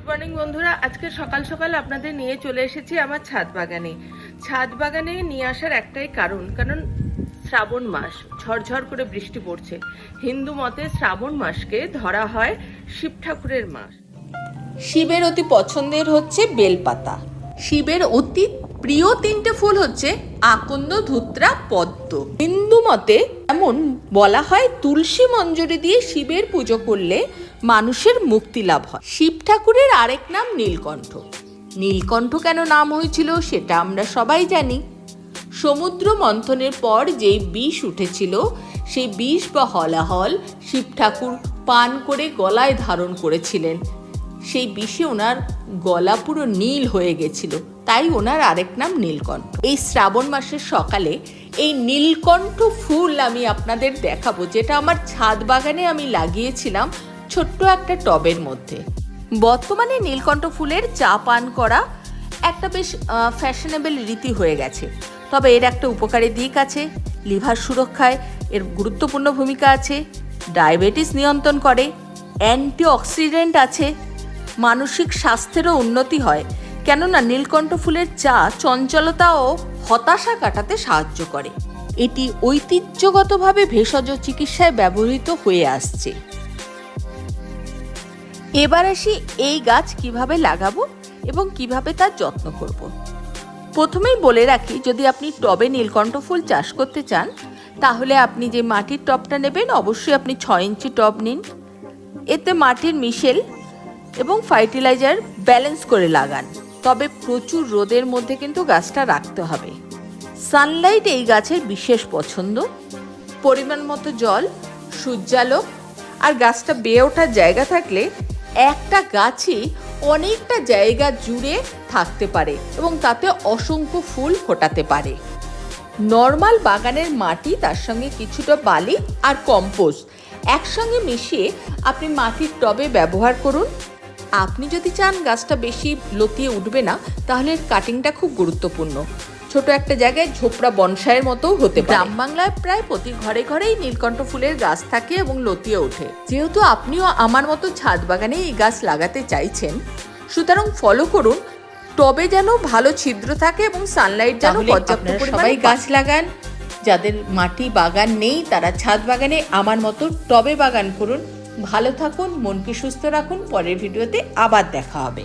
Good morning বন্ধুরা, আজকে সকাল সকাল আপনাদের নিয়ে চলে এসেছি আমার ছাদ বাগানে। ছাদ বাগানে নিয়ে আসার একটাই কারণ শ্রাবণ মাস, ঝরঝর করে বৃষ্টি পড়ছে। হিন্দু মতে শ্রাবণ মাসকে ধরা হয় শিব ঠাকুরের মাস। শিবের অতি পছন্দের হচ্ছে বেলপাতা। শিবের অতি প্রিয় তিনটে ফুল হচ্ছে আকন্দ, ধুত্রা, পদ্ম। হিন্দু মতে এমন বলা হয় তুলসী মঞ্জরি দিয়ে শিবের পুজো করলে মানুষের মুক্তি লাভ হয়। শিব ঠাকুরের আরেক নাম নীলকণ্ঠ। নীলকণ্ঠ কেন নাম হয়েছিল সেটা আমরা সবাই জানি। সমুদ্র মন্থনের পর যেই বিষ উঠেছিল সেই বিষ বা হলাহল শিব ঠাকুর পান করে গলায় ধারণ করেছিলেন। সেই বিষে ওনার গলা পুরো নীল হয়ে গেছিল, তাই ওনার আরেক নাম নীলকণ্ঠ। এই শ্রাবণ মাসের সকালে এই নীলকণ্ঠ ফুল আমি আপনাদের দেখাবো, যেটা আমার ছাদ বাগানে আমি লাগিয়েছিলাম ছোট্ট একটা টবের মধ্যে। বর্তমানে নীলকণ্ঠ ফুলের চা পান করা একটা বেশ ফ্যাশনেবল রীতি হয়ে গেছে। তবে এর একটা উপকারী দিক আছে, লিভার সুরক্ষায় এর গুরুত্বপূর্ণ ভূমিকা আছে, ডায়াবেটিস নিয়ন্ত্রণ করে, অ্যান্টিঅক্সিডেন্ট আছে, মানসিক স্বাস্থ্যেরও উন্নতি হয়। কেননা নীলকণ্ঠ ফুলের চা চঞ্চলতা ও হতাশা কাটাতে সাহায্য করে। এটি ঐতিহ্যগতভাবে ভেষজ চিকিৎসায় ব্যবহৃত হয়ে আসছে। এবার আসি এই গাছ কিভাবে লাগাবো এবং কিভাবে তার যত্ন করব। প্রথমেই বলে রাখি, যদি আপনি টবে নীলকণ্ঠ ফুল চাষ করতে চান তাহলে আপনি যে মাটির টবটা নেবেন অবশ্যই আপনি 6 ইঞ্চি টব নিন। এতে মাটির মিশেল এবং ফার্টিলাইজার ব্যালেন্স করে লাগান। তবে প্রচুর রোদের মধ্যে কিন্তু গাছটা রাখতে হবে। সানলাইট এই গাছের বিশেষ পছন্দ। পরিমাণ মতো জল, সূর্যালো আর গাছটা বেয়ে ওঠার জায়গা থাকলে একটা গাছই অনেকটা জায়গা জুড়ে থাকতে পারে এবং তাতে অসংখ্য ফুল ফোটাতে পারে। নর্মাল বাগানের মাটি, তার সঙ্গে কিছুটা বালি আর কম্পোস্ট একসঙ্গে মিশিয়ে আপনি মাটির টবে ব্যবহার করুন। আপনি যদি চান গাছটা বেশি লতিয়ে উঠবে না, তাহলে কাটিংটা খুব গুরুত্বপূর্ণ। ছোট একটা জায়গায় ঝোপড়া বনসাইয়ের মতো হতে পারে। গ্রাম বাংলায় প্রায় প্রতি ঘরে ঘরেই নীলকণ্ঠ ফুলের গাছ থাকে এবং লতিয়ে ওঠে। যেহেতু আপনিও আমার মতো ছাদ বাগানে এই গাছ লাগাতে চাইছেন, সুতরাং ফলো করুন টবে যেন ভালো ছিদ্র থাকে এবং সানলাইট যেন পর্যাপ্ত পরিমাণে গাছ লাগান। যাদের মাটি বাগান নেই তারা ছাদ বাগানে আমার মতো টবে বাগান করুন। ভালো থাকুন, মনকে সুস্থ রাখুন। পরের ভিডিওতে আবার দেখা হবে।